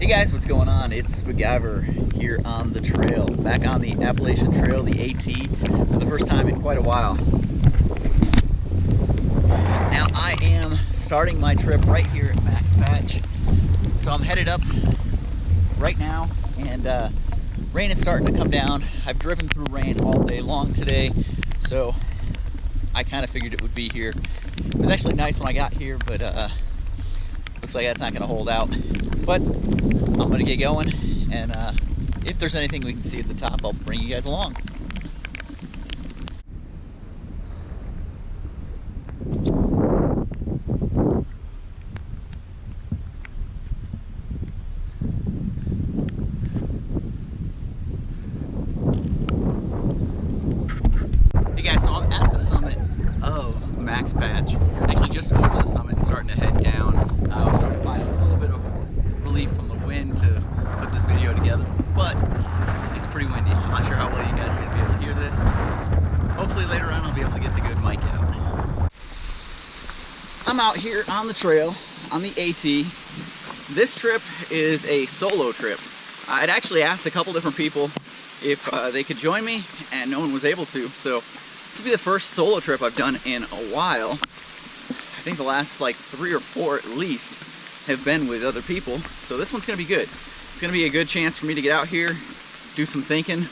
Hey guys, what's going on? It's Spiguyver here on the trail, back on the Appalachian Trail, the AT, for the first time in quite a while. Now I am starting my trip right here at Max Patch. So I'm headed up right now, and rain is starting to come down. I've driven through rain all day long today, so I kind of figured it would be here. It was actually nice when I got here, but looks like that's not going to hold out. But I'm going to get going, and if there's anything we can see at the top, I'll bring you guys along. Hey guys, so I'm at the summit of Max Patch. Actually just over the summit and starting to head down. I was trying to find a little bit of relief from the wind to put this video together, but it's pretty windy. I'm not sure how well you guys are going to be able to hear this. Hopefully later on I'll be able to get the good mic out. I'm out here on the trail, on the AT. This trip is a solo trip. I'd actually asked a couple different people if they could join me, and no one was able to, so this will be the first solo trip I've done in a while. I think the last like 3 or 4 at least have been with other people, so this one's gonna be good. It's gonna be a good chance for me to get out here, do some thinking,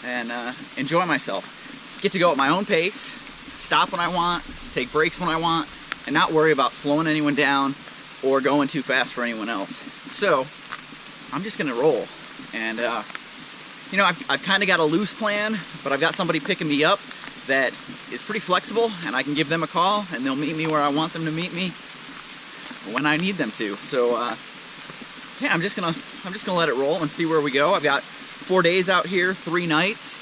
and enjoy myself. Get to go at my own pace, stop when I want, take breaks when I want, and not worry about slowing anyone down or going too fast for anyone else. So I'm just gonna roll, and you know, I've kind of got a loose plan, but I've got somebody picking me up that is pretty flexible, and I can give them a call and they'll meet me where I want them to meet me when I need them to. So yeah, I'm just gonna let it roll and see where we go. I've got 4 days out here, 3 nights.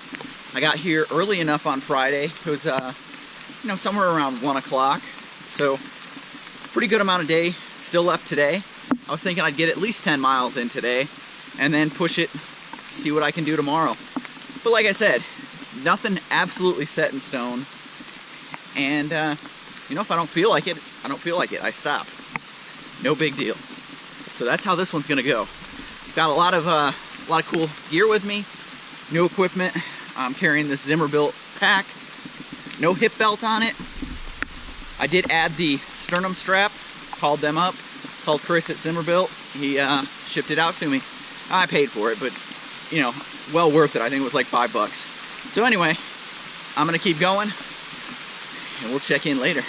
I got here early enough on Friday. It was you know, somewhere around 1 o'clock. So pretty good amount of day still left today. I was thinking I'd get at least 10 miles in today and then push it, see what I can do tomorrow. But like I said, nothing absolutely set in stone. And you know, if I don't feel like it, I don't feel like it. I stop. No big deal. So that's how this one's gonna go. Got a lot of cool gear with me, new equipment. I'm carrying this Zimmer-built pack, no hip belt on it. I did add the sternum strap. Called them up, called Chris at Zimmer-built. He shipped it out to me. I paid for it, but you know, well worth it. I think it was like $5. So anyway, I'm gonna keep going, and we'll check in later.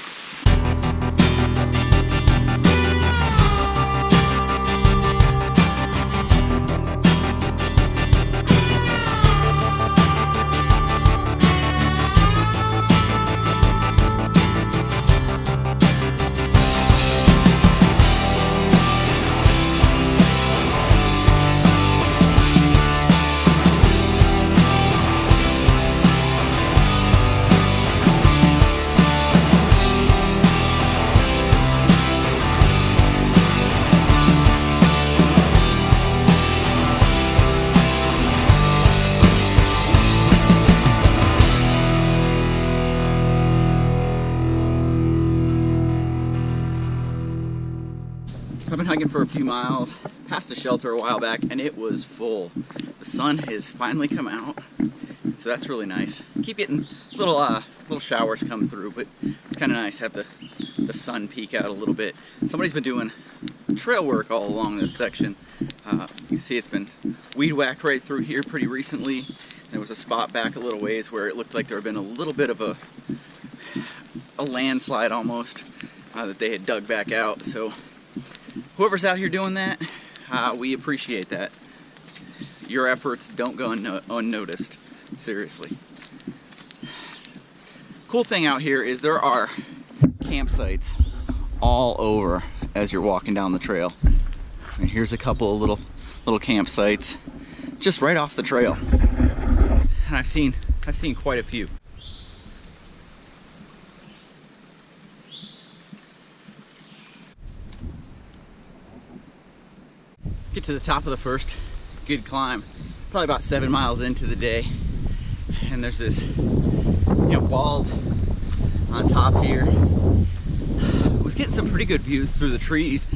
I've been hiking for a few miles, passed a shelter a while back, and it was full. The sun has finally come out, so that's really nice. Keep getting little showers come through, but it's kind of nice to have the sun peek out a little bit. Somebody's been doing trail work all along this section. You can see it's been weed whacked right through here pretty recently. There was a spot back a little ways where it looked like there had been a little bit of a landslide almost that they had dug back out. So whoever's out here doing that, we appreciate that. Your efforts don't go unnoticed, seriously. Cool thing out here is there are campsites all over as you're walking down the trail. And here's a couple of little campsites just right off the trail. And I've seen quite a few. Get to the top of the first good climb, probably about 7 miles into the day, and there's this, you know, bald on top here. I was getting some pretty good views through the trees.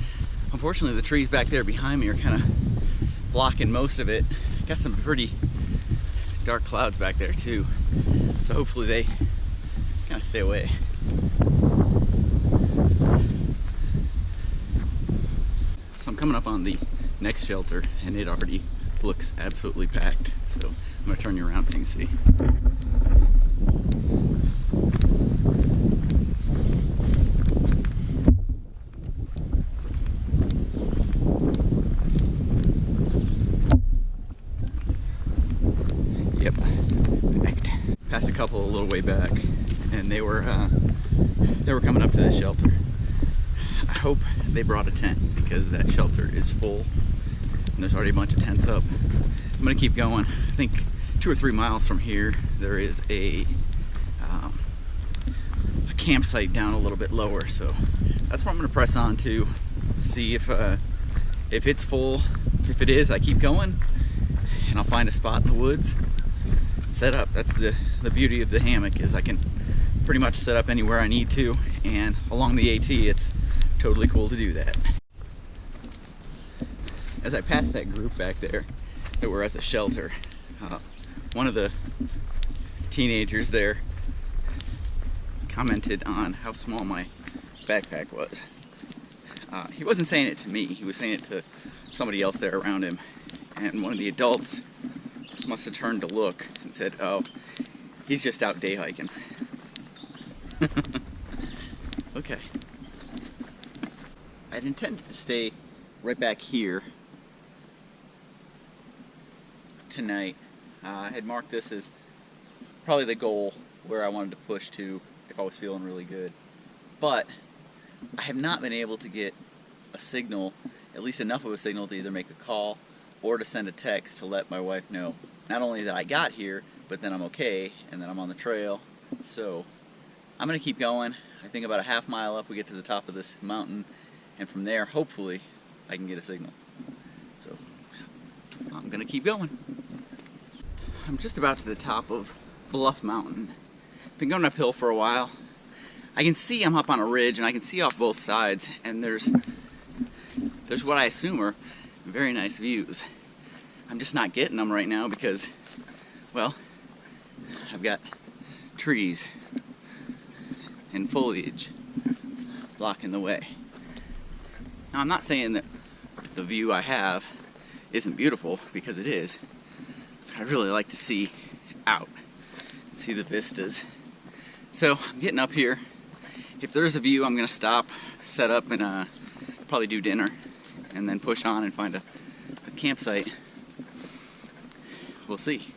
Unfortunately, the trees back there behind me are kind of blocking most of it. Got some pretty dark clouds back there too, so hopefully they kind of stay away. So I'm coming up on the next shelter and it already looks absolutely packed, so I'm gonna turn you around so you can see. Yep, packed. Passed a couple a little way back, and they were coming up to this shelter. I hope they brought a tent because that shelter is full, and there's already a bunch of tents up. I'm gonna keep going. I think 2 or 3 miles from here there is a campsite down a little bit lower, so that's where I'm gonna press on to see if it's full. If it is, I keep going and I'll find a spot in the woods, set up. That's the beauty of the hammock, is I can pretty much set up anywhere I need to, and along the AT it's totally cool to do that. As I passed that group back there that were at the shelter, one of the teenagers there commented on how small my backpack was. He wasn't saying it to me, he was saying it to somebody else there around him, and one of the adults must have turned to look and said, "Oh, he's just out day hiking." Okay. I'd intended to stay right back here tonight. I had marked this as probably the goal where I wanted to push to if I was feeling really good. But I have not been able to get a signal, at least enough of a signal to either make a call or to send a text to let my wife know not only that I got here, but then I'm okay and that I'm on the trail. So I'm gonna keep going. I think about a half mile up we get to the top of this mountain, and from there hopefully I can get a signal. So I'm gonna keep going. I'm just about to the top of Bluff Mountain. Been going uphill for a while. I can see I'm up on a ridge and I can see off both sides, and there's what I assume are very nice views. I'm just not getting them right now because, well, I've got trees and foliage blocking the way. Now, I'm not saying that the view I have isn't beautiful, because it is. I'd really like to see out, see the vistas. So I'm getting up here. If there's a view, I'm gonna stop, set up, and probably do dinner, and then push on and find a campsite. We'll see.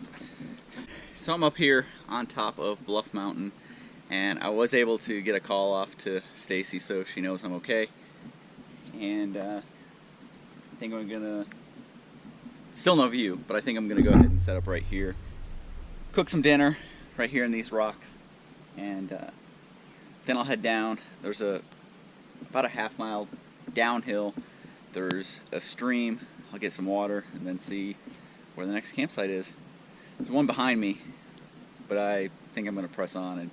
So I'm up here on top of Bluff Mountain, and I was able to get a call off to Stacy, so she knows I'm okay. And I think I'm gonna, still no view, but I think I'm gonna go ahead and set up right here, cook some dinner right here in these rocks, and then I'll head down. There's about a half mile downhill. There's a stream. I'll get some water and then see where the next campsite is. There's one behind me, but I think I'm gonna press on and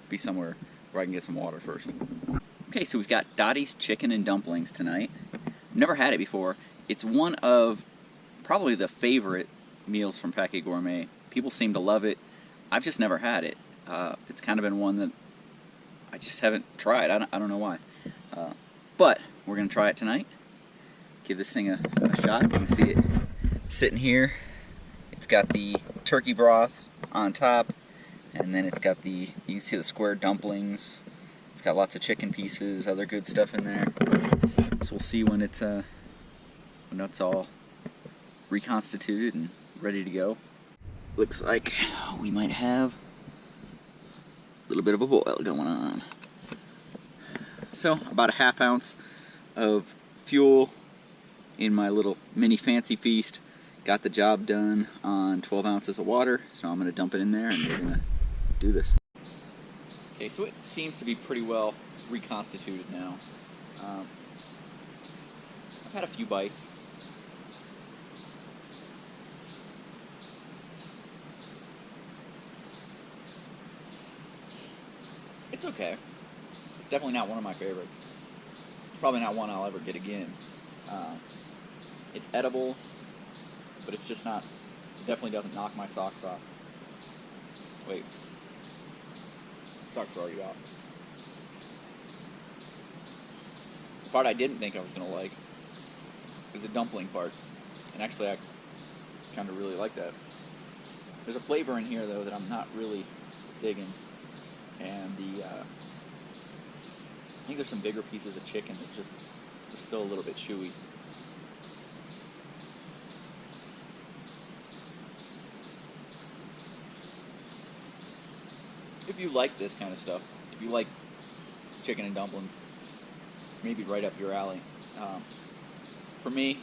be somewhere where I can get some water first. Okay, so we've got Dottie's Chicken and Dumplings tonight. I've never had it before. It's one of probably the favorite meals from Paquet Gourmet. People seem to love it. I've just never had it. It's kind of been one that I just haven't tried. I don't know why. But we're going to try it tonight. Give this thing a shot. You can see it sitting here. It's got the turkey broth on top, and then it's got you can see the square dumplings. It's got lots of chicken pieces, other good stuff in there. So we'll see when it's all reconstituted and ready to go. Looks like we might have a little bit of a boil going on. So about a ½ ounce of fuel in my little mini fancy feast. Got the job done on 12 ounces of water, so I'm going to dump it in there and we're going to do this. Okay, so it seems to be pretty well reconstituted now. I've had a few bites. It's okay. It's definitely not one of my favorites. It's probably not one I'll ever get again. It's edible. but it's just not, it definitely doesn't knock my socks off. Wait, socks are already off. The part I didn't think I was going to like is the dumpling part, and actually I kind of really like that. There's a flavor in here though that I'm not really digging, and I think there's some bigger pieces of chicken that just are still a little bit chewy. If you like this kind of stuff, if you like chicken and dumplings, it's maybe right up your alley. For me,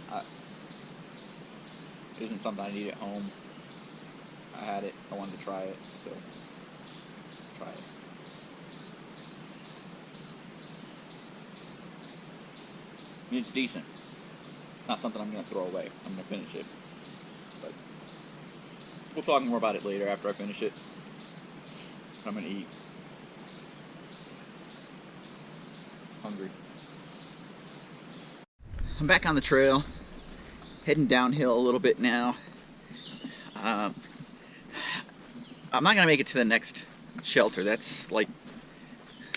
it isn't something I need at home. I had it, I wanted to try it, so try it. I mean, it's decent. It's not something I'm going to throw away. I'm going to finish it. But we'll talk more about it later after I finish it. I'm going to eat. Hungry. I'm back on the trail, heading downhill a little bit now. I'm not going to make it to the next shelter. That's like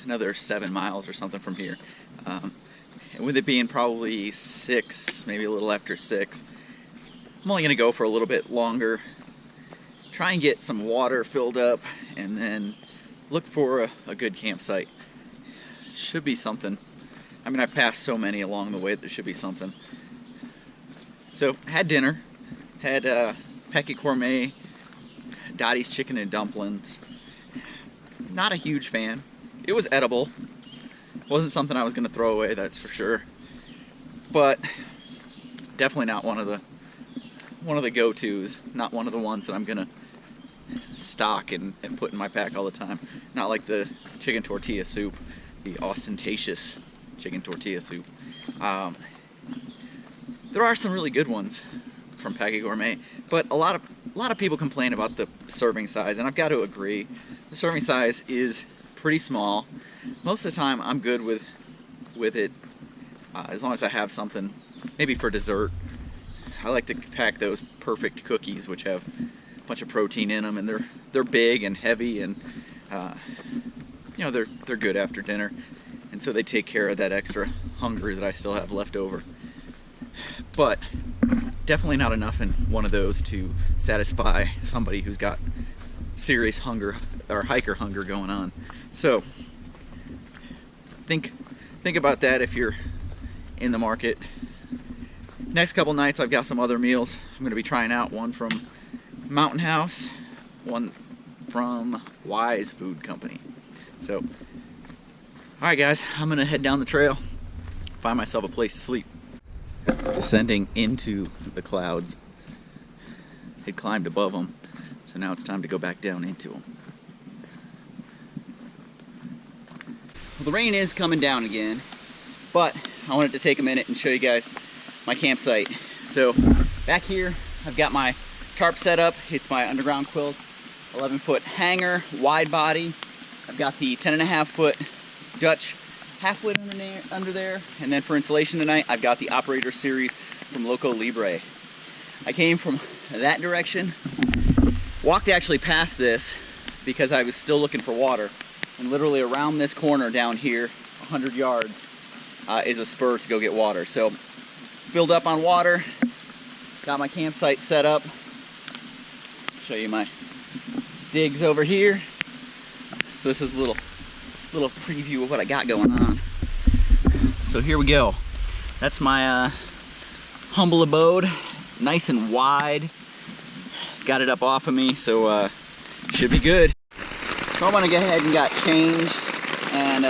another 7 miles or something from here. And with it being probably 6, maybe a little after 6, I'm only going to go for a little bit longer, try and get some water filled up, and then look for a good campsite. Should be something. I mean, I've passed so many along the way that there should be something. So, had dinner, had Paquet Gourmet, Dottie's chicken and dumplings. Not a huge fan. It was edible. Wasn't something I was going to throw away, that's for sure. But definitely not one of the go-tos. Not one of the ones that I'm going to stock and put in my pack all the time. Not like the chicken tortilla soup, the ostentatious chicken tortilla soup. There are some really good ones from Paquet Gourmet, but a lot of people complain about the serving size, and I've got to agree. The serving size is pretty small. Most of the time I'm good with it, as long as I have something, maybe for dessert. I like to pack those perfect cookies, which have a bunch of protein in them, and they're big and heavy, and you know, they're good after dinner, and so they take care of that extra hunger that I still have left over. But definitely not enough in one of those to satisfy somebody who's got serious hunger or hiker hunger going on. So think about that if you're in the market. Next couple nights I've got some other meals. I'm going to be trying out one from Mountain House, one from Wise Food Company. So, alright guys, I'm going to head down the trail, find myself a place to sleep. Descending into the clouds. Had climbed above them, so now it's time to go back down into them. Well, the rain is coming down again, but I wanted to take a minute and show you guys my campsite. So back here I've got my tarp set up. It's my underground quilt, 11-foot hanger, wide body. I've got the 10.5-foot Dutch half-foot under there, and then for insulation tonight I've got the Operator Series from Loco Libre. I came from that direction, walked actually past this because I was still looking for water, and literally around this corner down here, 100 yards, is a spur to go get water. So filled up on water, got my campsite set up. Show you my digs over here. So this is a little preview of what I got going on. So here we go. That's my humble abode, nice and wide. Got it up off of me, so should be good. So I'm gonna go ahead and got changed and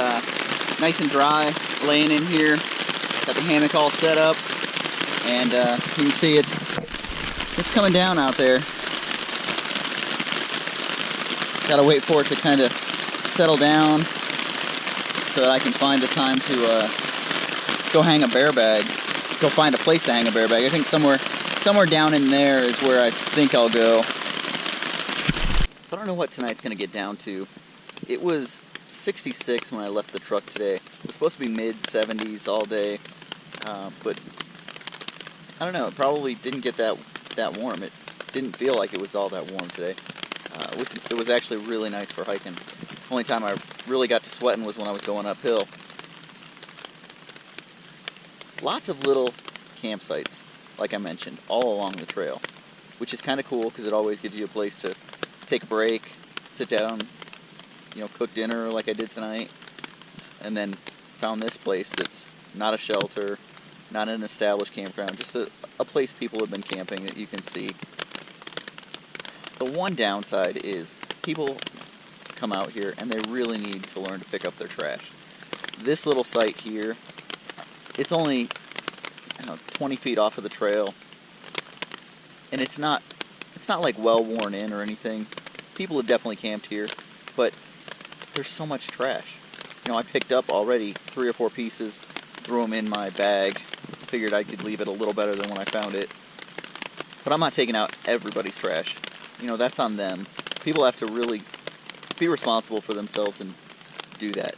nice and dry, laying in here. Got the hammock all set up, and you can see it's coming down out there. Gotta wait for it to kind of settle down so that I can find the time to go hang a bear bag. Go find a place to hang a bear bag. I think somewhere down in there is where I think I'll go. I don't know what tonight's gonna get down to. It was 66 when I left the truck today. It was supposed to be mid-70s all day, but I don't know, it probably didn't get that that warm. It didn't feel like it was all that warm today. It was actually really nice for hiking. The only time I really got to sweating was when I was going uphill. Lots of little campsites, like I mentioned, all along the trail, which is kind of cool because it always gives you a place to take a break, sit down, you know, cook dinner like I did tonight, and then found this place that's not a shelter, not an established campground, just a place people have been camping that you can see. The one downside is people come out here and they really need to learn to pick up their trash. This little site here, it's only 20 feet off of the trail, and it's not like well worn in or anything. People have definitely camped here, but there's so much trash. You know, I picked up already 3 or 4 pieces, threw them in my bag, figured I could leave it a little better than when I found it. But I'm not taking out everybody's trash. You know, that's on them. People have to really be responsible for themselves and do that.